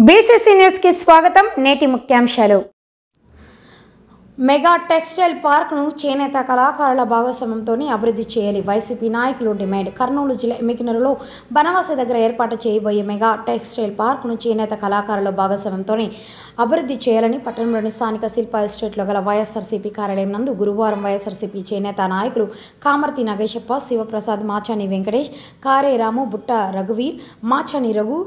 BCC news కి స్వాగతం. నేటి ముఖ్యాంశాలు. మెగా టెక్స్టైల్ పార్క్ ను చేనేత కళాకారుల భాగస్వామ్యంతో అభివృద్ధి చేయాలి. వైసీపీ నాయకులు డిమాండ్. కర్నూలు జిల్లా ఎమ్మికినరులో బనవాసి దగ్గర ఏర్పాటు చేయబోయే మెగా టెక్స్టైల్ పార్క్ ను చేనేత కళాకారుల భాగస్వామ్యంతో అభివృద్ధి చేయాలని పట్టణంలోని స్థానిక శిల్ప ఎస్టేట్లో గల వైఎస్ఆర్సీపీ కార్యాలయం నందు గురువారం వైఎస్ఆర్సీపీ చేనేత నాయకులు కామర్తి నాగేశప్ప, శివప్రసాద్, మాచాని వెంకటేష్, కారే రాము, బుట్ట రఘువీర్, మాచాని రఘు,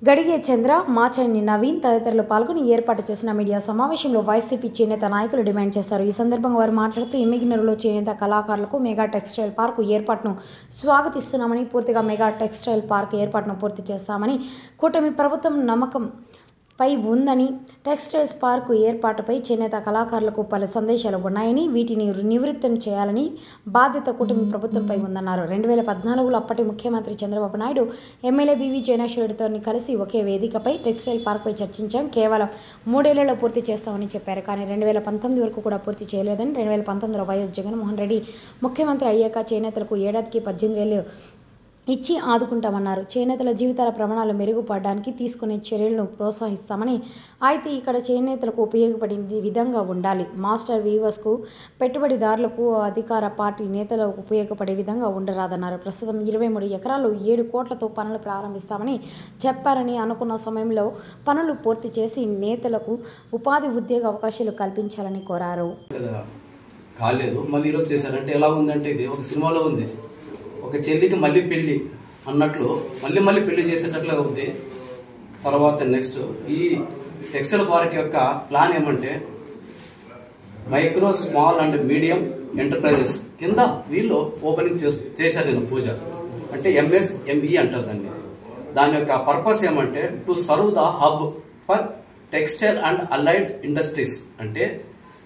గడిగే చంద్ర, మాచాని నవీన్ తదితరులు పాల్గొని ఏర్పాటు చేసిన మీడియా సమావేశంలో వైసీపీ చేనేత నాయకులు డిమాండ్ చేశారు. ఈ సందర్భంగా వారు మాట్లాడుతూ ఎమ్మిగినరులో చేనేత కళాకారులకు మెగా టెక్స్టైల్ పార్కు ఏర్పాటును స్వాగతిస్తున్నామని, పూర్తిగా మెగా టెక్స్టైల్ పార్క్ ఏర్పాటును పూర్తి చేస్తామని, కూటమి ప్రభుత్వం నమ్మకం పై ఉందని, టెక్స్టైల్స్ పార్కు ఏర్పాటుపై చేనేత కళాకారులకు పలు సందేశాలు ఉన్నాయని, వీటిని నివృత్తం చేయాలని బాధ్యత కూటమి ప్రభుత్వంపై ఉందన్నారు. 2014లో అప్పటి ముఖ్యమంత్రి చంద్రబాబు నాయుడు ఎమ్మెల్యే బివి జయనాశ్వరుడితో కలిసి ఒకే వేదికపై టెక్స్టైల్ పార్క్పై చర్చించాం. కేవలం 3 ఏళ్లలో పూర్తి చేస్తామని చెప్పారు. కానీ 2019 వరకు కూడా పూర్తి చేయలేదని, 2019లో వైఎస్ జగన్మోహన్ రెడ్డి ముఖ్యమంత్రి అయ్యాక చేనేతలకు ఏడాదికి 18,000 ఇచ్చి ఆదుకుంటామన్నారు. చేనేతల జీవితాల ప్రమాణాలు మెరుగుపడడానికి తీసుకునే చర్యలను ప్రోత్సహిస్తామని, అయితే ఇక్కడ చేనేతలకు ఉపయోగపడే విధంగా ఉండాలి. మాస్టర్ వీవర్స్కు, పెట్టుబడిదారులకు, అధికార పార్టీ నేతలకు ఉపయోగపడే విధంగా ఉండరాదన్నారు. ప్రస్తుతం 23 ఎకరాలు 7 కోట్లతో పనులు ప్రారంభిస్తామని చెప్పారని, అనుకున్న సమయంలో పనులు పూర్తి చేసి నేతలకు ఉపాధి ఉద్యోగ అవకాశాలు కల్పించాలని కోరారు. కాలేదు, మళ్ళీ ఈరోజు చేశారంటే ఎలా ఉందంటే, ఇది ఒక సినిమాలో ఉంది. ఒక చెల్లికి మళ్ళీ పెళ్ళి అన్నట్లు మళ్ళీ పెళ్లి చేసేటట్లుగా ఉంది. తర్వాత నెక్స్ట్ ఈ టెక్స్టైల్ పార్క్ యొక్క ప్లాన్ ఏమంటే, micro, small and medium enterprises కింద వీళ్ళు ఓపెనింగ్ చేశారు. నేను పూజ అంటే MSME అంటారు దాన్ని. దాని యొక్క పర్పస్ ఏమంటే, to serve the hub for textile and allied industries. అంటే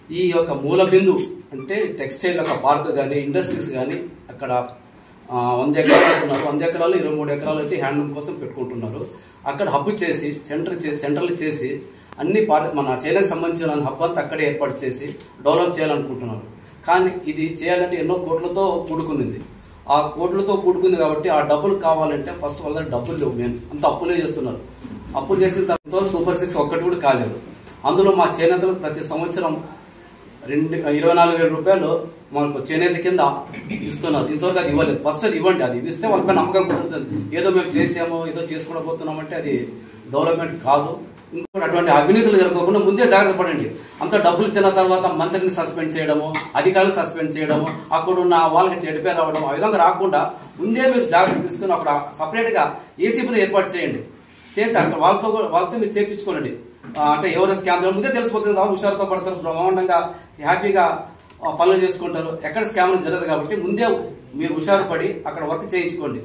ఈ యొక్క మూల బిందు అంటే టెక్స్టైల్ యొక్క పార్క్ కానీ, ఇండస్ట్రీస్ కానీ అక్కడ 100 ఎకరాలు ఉన్నారు. 100 ఎకరాలు 23 ఎకరాలు వచ్చి హ్యాండ్లూమ్ కోసం పెట్టుకుంటున్నారు. అక్కడ హబ్ చేసి సెంటర్లు చేసి అన్ని మన చైనాకి సంబంధించిన హబ్ అంతా అక్కడే ఏర్పాటు చేసి డెవలప్ చేయాలనుకుంటున్నారు. కానీ ఇది చేయాలంటే ఎన్నో కోట్లతో కూడుకునింది. ఆ కోట్లతో కూడుకుంది కాబట్టి ఆ డబ్బులు కావాలంటే ఫస్ట్ వాళ్ళ డబ్బులు లేవు. మేము అంత అప్పులే చేస్తున్నారు. అప్పులు చేసిన తర్వాత సూపర్ 6 ఒక్కటి కూడా కాలేదు. అందులో మా చేనేతలకు ప్రతి సంవత్సరం 24,000 రూపాయలు మనకు చేనేత కింద ఇస్తున్నారు. ఇంతవరకు అది ఇవ్వలేదు. ఫస్ట్ అది ఇవ్వండి. అది ఇస్తే వాళ్ళపై నమ్మకం కుదురుతుంది. ఏదో మేము చేసామో ఏదో చేసుకోకపోతున్నాం అంటే అది డెవలప్మెంట్ కాదు. ఇంకోటి అటువంటి అవినీతులు జరగకుండా ముందే జాగ్రత్త పడండి. అంత డబ్బులు తిన్న తర్వాత మంత్రిని సస్పెండ్ చేయడము, అధికారులు సస్పెండ్ చేయడము, అక్కడ ఉన్న వాళ్ళకి చెడు పేరు రావడం, ఆ విధంగా రాకుండా ముందే మీరు జాగ్రత్త తీసుకుని అక్కడ సపరేట్గా ఏసీపీని ఏర్పాటు చేయండి. చేస్తే అక్కడ వాళ్ళతో మీరు చేయించుకోనండి. అంటే ఎవరు స్కామ్ ముందే తెలిసిపోతుంది. హుషారుతో పడతారు, బ్రహ్మాండంగా హ్యాపీగా పనులు చేసుకుంటారు. ఎక్కడ స్కామ్లు జరగదు కాబట్టి ముందే మీరు హుషారు పడి అక్కడ వర్క్ చేయించుకోండి.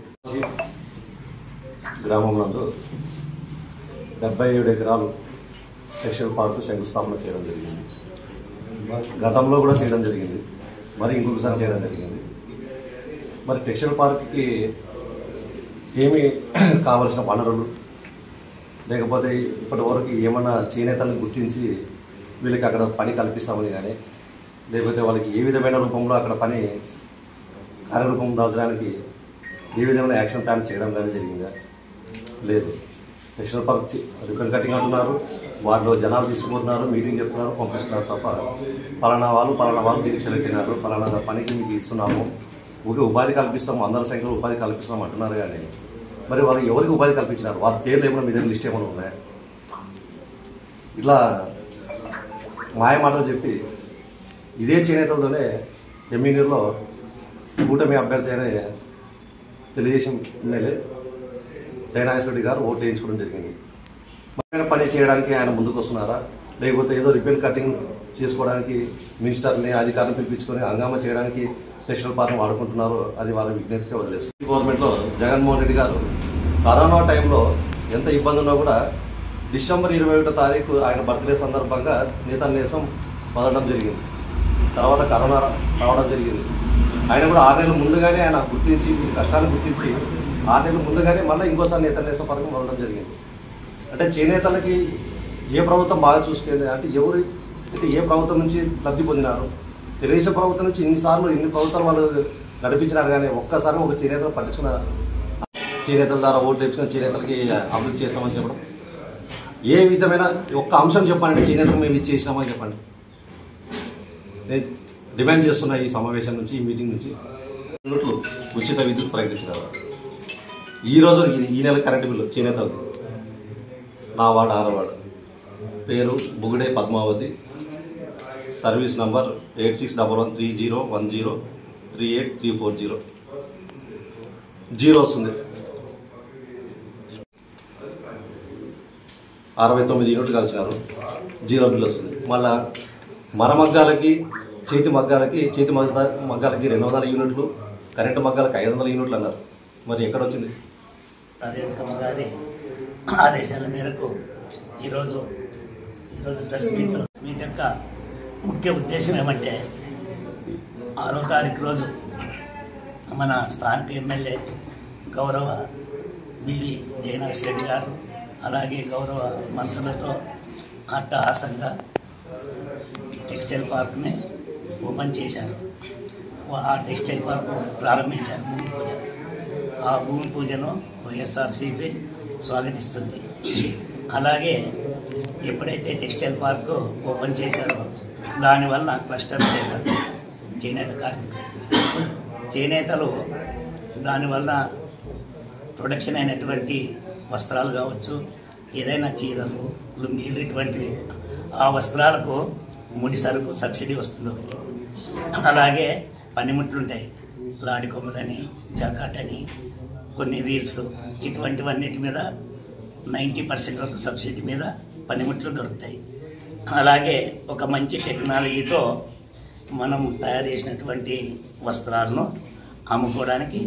గ్రామంలో 77 ఎకరాలు టెక్స్టైల్ పార్కు శంకుస్థాపన చేయడం జరిగింది. గతంలో కూడా చేయడం జరిగింది, మరి ఇంకొకసారి చేయడం జరిగింది. మరి టెక్స్టైల్ పార్క్కి ఏమి కావలసిన వనరులు, లేకపోతే ఇప్పటి వరకు ఏమన్నా చేనేతలను గుర్తించి వీళ్ళకి అక్కడ పని కల్పిస్తామని కానీ, లేకపోతే వాళ్ళకి ఏ విధమైన రూపంలో అక్కడ పని కార్యరూపం దాల్చడానికి ఏ విధమైన యాక్షన్ ప్లాన్ చేయడం కానీ జరిగిందా? లేదు. టెక్స్టైల్ పార్క్ రిబ్బన్ కటింగ్ అంటున్నారు, వాటిలో జనాలు తీసుకుపోతున్నారు, మీటింగ్ చెప్తున్నారు, పంపిస్తున్నారు తప్ప పలానా వాళ్ళు దీనికి సెలెక్ట్ అయినారు, పలానా పనికి మీకు ఇస్తున్నాము, ఊరికి ఉపాధి కల్పిస్తాము, అందరి సంఖ్యలో ఉపాధి కల్పిస్తాము అంటున్నారు. కానీ మరి వాళ్ళు ఎవరికి ఉపాధి కల్పించినారు? వారి పేర్లు ఏమైనా మీ దగ్గర లిస్ట్ ఏమైనా ఉన్నాయా? ఇట్లా మాయ మాటలు చెప్పి ఇదే చేనేతలతోనే ఎమ్మిగనూరులో కూటమి అభ్యర్థి అయిన తెలుగుదేశం ఎమ్మెల్యే జయనాశ్వరుడి గారు ఓట్లు వేయించుకోవడం జరిగింది. మరి పని చేయడానికి ఆయన ముందుకు వస్తున్నారా, లేకపోతే ఏదో రిబ్బన్ కటింగ్ చేసుకోవడానికి మినిస్టర్ని, అధికారులను పిలిపించుకొని హంగామా చేయడానికి టెక్స్టైల్ పార్క్ వాడుకుంటున్నారు? అది వాళ్ళ విజ్ఞతగా వదిలేస్తుంది. ఈ గవర్నమెంట్లో జగన్మోహన్ రెడ్డి గారు కరోనా టైంలో ఎంత ఇబ్బంది ఉన్నా కూడా డిసెంబర్ 21వ తారీఖు ఆయన బర్త్డే సందర్భంగా నేతన్నేసం వదలడం జరిగింది. తర్వాత కరోనా రావడం జరిగింది. ఆయన కూడా 6 నెలల ముందుగానే ఆయన గుర్తించి కష్టాన్ని గుర్తించి 6 నెలల ముందుగానే మళ్ళీ ఇంకోసారి నేతన్నేసం పథకం వదలడం జరిగింది. అంటే చేనేతలకి ఏ ప్రభుత్వం బాగా చూసుకుంది అంటే ఏ ప్రభుత్వం నుంచి లబ్ధి పొందినారు? తెలుగుదేశం ప్రభుత్వం నుంచి ఇన్ని ప్రభుత్వాలు వాళ్ళు నడిపించినారు. కానీ ఒక్కసారి ఒక చేనేతలు పట్టించుకున్న చేనేతల ద్వారా ఓట్లు తెచ్చుకుని చేనేతలకి అభివృద్ధి చేస్తామని చెప్పడం ఏ విధమైన ఒక్క అంశం చెప్పండి, చేనేతకు మేము ఇది చేసినామని చెప్పండి. నేను డిమాండ్ చేస్తున్నా ఈ సమావేశం నుంచి, ఈ మీటింగ్ నుంచి యూనిట్లు ఉచిత విద్యుత్ ప్రకటించినారు. ఈరోజు ఈ నెల కరెంటు బిల్లు చేనేతలు నా వార్డు 6వ వార్డు, పేరు బుగుడే పద్మావతి, సర్వీస్ నంబర్ 86113010383400 వస్తుంది. 69 యూనిట్లు కలిసినారు, 0 బిల్ వస్తుంది. మళ్ళా మరమగ్గాలకి చేతి మగ్గాలకి 200 యూనిట్లు, కరెంటు మగ్గాలకి 500 యూనిట్లు అన్నారు. మరి ఎక్కడ వచ్చింది? రేణుకమ్మ గారి ఆదేశాల మేరకు ఈరోజు ప్రెస్ మీట్ యొక్క ముఖ్య ఉద్దేశం ఏమంటే 6వ తారీఖు రోజు మన స్థానిక ఎమ్మెల్యే గౌరవ బివి జయనాథ్ రెడ్డి గారు అలాగే గౌరవ మంత్రులతో అట్టహాసంగా టెక్స్టైల్ పార్క్ని ఓపెన్ చేశారు. ఆ టెక్స్టైల్ పార్క్ ప్రారంభించారు భూమి పూజ. ఆ భూమి పూజను వైఎస్ఆర్సీపీ స్వాగతిస్తుంది. అలాగే ఎప్పుడైతే టెక్స్టైల్ పార్క్ ఓపెన్ చేశారో దానివల్ల క్లస్టర్ చేనేత కార్మికులు, చేనేతలు దానివల్ల ప్రొడక్షన్ అయినటువంటి వస్త్రాలు కావచ్చు, ఏదైనా చీరలు, లుంగీలు ఇటువంటివి, ఆ వస్త్రాలకు ముడి సరుకు సబ్సిడీ వస్తుంది ఒకటి. అలాగే పనిముట్లు ఉంటాయి, లాడి కొమ్మలని, జాకాట్ అని, కొన్ని రీల్స్, ఇటువంటివన్నిటి మీద 90% వరకు సబ్సిడీ మీద పనిముట్లు దొరుకుతాయి. అలాగే ఒక మంచి టెక్నాలజీతో మనం తయారు చేసినటువంటి వస్త్రాలను అమ్ముకోవడానికి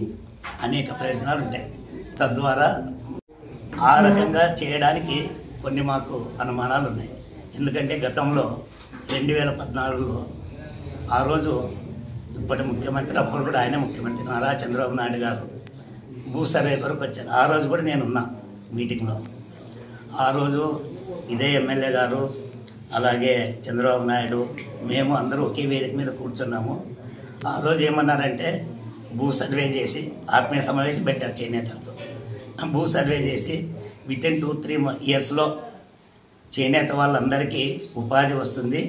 అనేక ప్రయోజనాలు ఉంటాయి. తద్వారా ఆ రకంగా చేయడానికి కొన్ని మాకు అనుమానాలు ఉన్నాయి. ఎందుకంటే గతంలో 2014లో ఆ రోజు ఇప్పటి ముఖ్యమంత్రి, అప్పుడు కూడా ఆయన ముఖ్యమంత్రి నారా చంద్రబాబు నాయుడు గారు భూ సర్వే కొరకు వచ్చారు. ఆ రోజు కూడా నేనున్నా మీటింగ్లో. ఆ రోజు ఇదే ఎమ్మెల్యే గారు అలాగే చంద్రబాబు నాయుడు మేము అందరూ ఒకే వేదిక మీద కూర్చున్నాము. ఆ రోజు ఏమన్నారంటే భూ సర్వే చేసి ఆత్మీయ సమావేశం పెట్టారు చేనేతలతో. భూ సర్వే చేసి వితిన్ 2-3 ఇయర్స్లో చేనేత వాళ్ళందరికీ ఉపాధి వస్తుంది,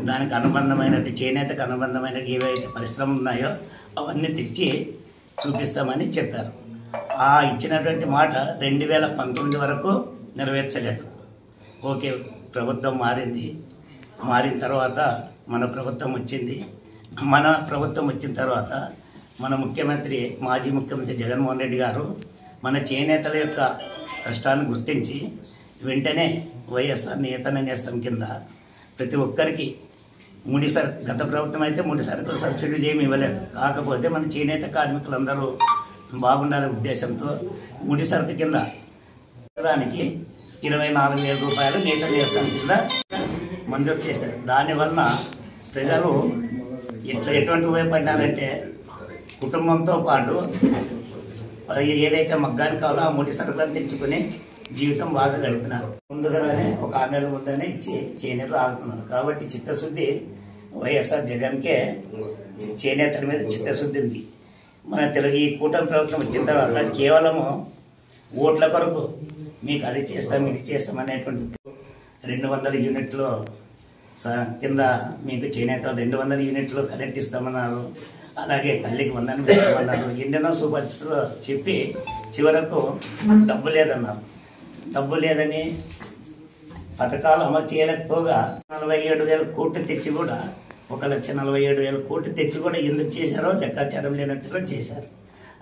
దానికి అనుబంధమైనట్టు చేనేతకు అనుబంధమైనట్టు ఏవైతే పరిశ్రమలు ఉన్నాయో అవన్నీ తెచ్చి చూపిస్తామని చెప్పారు. ఆ ఇచ్చినటువంటి మాట 2019 వరకు నెరవేర్చలేదు. ఓకే, ప్రభుత్వం మారిన తర్వాత మన ప్రభుత్వం వచ్చింది. మన ప్రభుత్వం వచ్చిన తర్వాత మన ముఖ్యమంత్రి, మాజీ ముఖ్యమంత్రి జగన్మోహన్ రెడ్డి గారు మన చేనేతల యొక్క కష్టాన్ని గుర్తించి వెంటనే వైఎస్ఆర్ నేతన నేస్తం కింద ప్రతి ఒక్కరికి ముడి సరుకు, గత ప్రభుత్వం అయితే ముడి సరుకులు సబ్సిడీ ఏమి ఇవ్వలేదు. కాకపోతే మన చేనేత కార్మికులందరూ బాగుండాలనే ఉద్దేశంతో ముడి సరుకు కింద దానికి 24,000 రూపాయలు నేత నేస్తం కింద మంజూరు చేశారు. దానివల్ల ప్రజలు ఎటువంటి ఉపయోగపడినారంటే కుటుంబంతో పాటు ఏదైతే మగ్గానికి కావాలో ఆ ముడి సరుకులను తెచ్చుకుని జీవితం బాగా గడిపినారు. ముందుగానే ఒక 6 నెలల ముందనే ఇచ్చి చేనేతలు ఆగుతున్నారు. కాబట్టి చిత్తశుద్ధి వైఎస్ఆర్ జగన్కే చేనేతల మీద చిత్తశుద్ధి ఉంది. మన ఈ కూటమి ప్రభుత్వం వచ్చిన తర్వాత కేవలము ఓట్ల కొరకు మీకు అది చేస్తాం ఇది చేస్తాం అనేటువంటి 200 యూనిట్లు కింద మీకు చేనేత 200 యూనిట్లు కరెంట్ ఇస్తామన్నారు. అలాగే తల్లికి 100 ఇస్తామన్నారు. ఎన్నెన్నో సూపర్ స్టార్ చెప్పి చివరకు డబ్బు లేదన్నారు. డబ్బు లేదని పథకాలు అమలు చేయలేకపోగా 47,000 కోట్లు తెచ్చి కూడా 1,47,000 కోట్లు తెచ్చి కూడా ఎందుకు చేశారో లెక్కాచారం లేనట్టుగా చేశారు.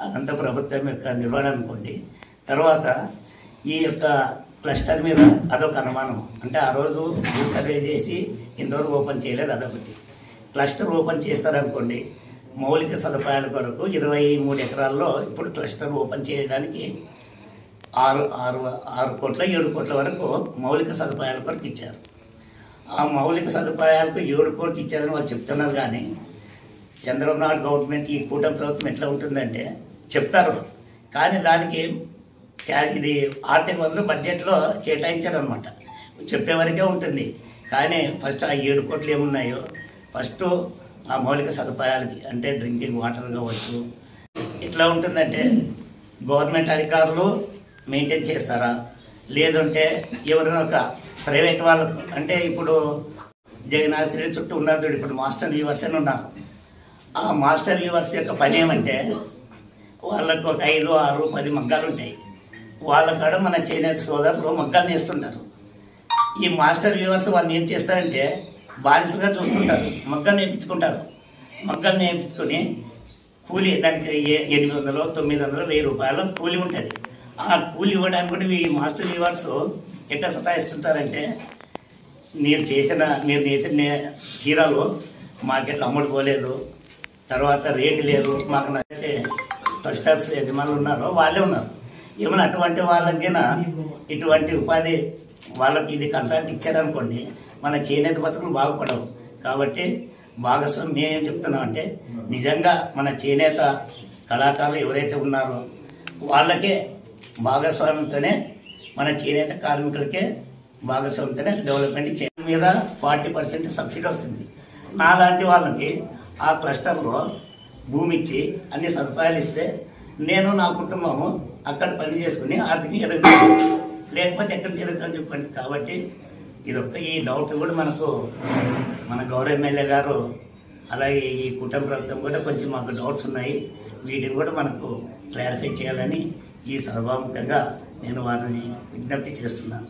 అదంతా ప్రభుత్వం యొక్క నిర్వహణ అనుకోండి. తర్వాత ఈ యొక్క క్లస్టర్ మీద అదొక అనుమానం. అంటే ఆ రోజు భూ సర్వే చేసి ఇంతవరకు ఓపెన్ చేయలేదు, అదొకటి. క్లస్టర్ ఓపెన్ చేస్తారనుకోండి, మౌలిక సదుపాయాల కొరకు 23 ఎకరాల్లో ఇప్పుడు క్లస్టర్ ఓపెన్ చేయడానికి 6 కోట్ల 7 కోట్ల వరకు మౌలిక సదుపాయాల కొరకు ఇచ్చారు. ఆ మౌలిక సదుపాయాలకు 7 కోట్లు ఇచ్చారని వాళ్ళు చెప్తున్నారు. కానీ చంద్రబాబు నాయుడు గవర్నమెంట్, ఈ కూటమి ప్రభుత్వం ఎట్లా ఉంటుందంటే చెప్తారు, కానీ దానికి ఇది ఆర్థిక వనరులు బడ్జెట్లో కేటాయించారనమాట. చెప్పే వరకే ఉంటుంది. కానీ ఫస్ట్ ఆ 7 కోట్లు ఏమున్నాయో ఫస్ట్ ఆ మౌలిక సదుపాయాలకి, అంటే డ్రింకింగ్ వాటర్ కావచ్చు, ఇట్లా ఉంటుందంటే గవర్నమెంట్ అధికారులు మెయింటైన్ చేస్తారా, లేదంటే ఎవరైనా ఒక ప్రైవేట్ వాళ్ళకు, అంటే ఇప్పుడు జగన్నాథ్ చుట్టూ ఉన్నారు ఇప్పుడు మాస్టర్ వ్యూవర్స్ అని ఉన్నారు. ఆ మాస్టర్ వ్యూవర్స్ యొక్క పని ఏమంటే వాళ్ళకు ఒక 5, 6, 10 మగ్గాలు ఉంటాయి. వాళ్ళ కాడ మన చేనేత సోదరులు మగ్గాలు నేస్తుంటారు. ఈ మాస్టర్ వ్యూవర్స్ వాళ్ళు ఏం చేస్తారంటే బానిసలుగా చూస్తుంటారు, మగ్గాలు నేర్పించుకుంటారు. మగ్గాలు నేర్పించుకొని కూలి దానికి 800, 900, 1000 రూపాయలు కూలి ఉంటుంది. ఆ కూలి ఇవ్వడానికి కూడా ఈ మాస్టర్ వ్యూవర్స్ ఎట్లా సతాయిస్తుంటారంటే, మీరు నేసిన చీరలు మార్కెట్లో అమ్ముడుకోలేదు, తర్వాత రేటు లేదు, మాకు నచ్చితే ఫస్టర్స్ యజమానులు ఉన్నారో వాళ్ళే ఉన్నారు. ఏమైనా అటువంటి వాళ్ళకైనా ఇటువంటి ఉపాధి వాళ్ళకి ఇది కాంట్రాక్ట్ ఇచ్చారనుకోండి, మన చేనేత బతుకులు బాగుపడవు. కాబట్టి భాగస్వామ్యం మేమేం చెప్తున్నామంటే, నిజంగా మన చేనేత కళాకారులు ఎవరైతే ఉన్నారో వాళ్ళకే భాగస్వామ్యంతోనే, మన చేనేత కార్మికులకే భాగస్వామ్యంతోనే డెవలప్మెంట్ చేయడం మీద 40% సబ్సిడీ వస్తుంది. నాలాంటి వాళ్ళకి ఆ క్లస్టర్లో భూమి ఇచ్చి అన్ని సదుపాయాలు ఇస్తే నేను నా కుటుంబము అక్కడ పని చేసుకుని ఆర్థికంగా ఎదుగుతాను, లేకపోతే ఎక్కడ జరుగుతుందని చెప్పండి. కాబట్టి ఇదొక్క ఈ డౌట్ కూడా మనకు మన గౌరవ ఎమ్మెల్యే గారు, అలాగే ఈ కుటుంబ ప్రభుత్వం కూడా కొంచెం మాకు డౌట్స్ ఉన్నాయి. వీటిని కూడా మనకు క్లారిఫై చేయాలని ఈ సభాముఖంగా నేను వారిని విజ్ఞప్తి చేస్తున్నాను.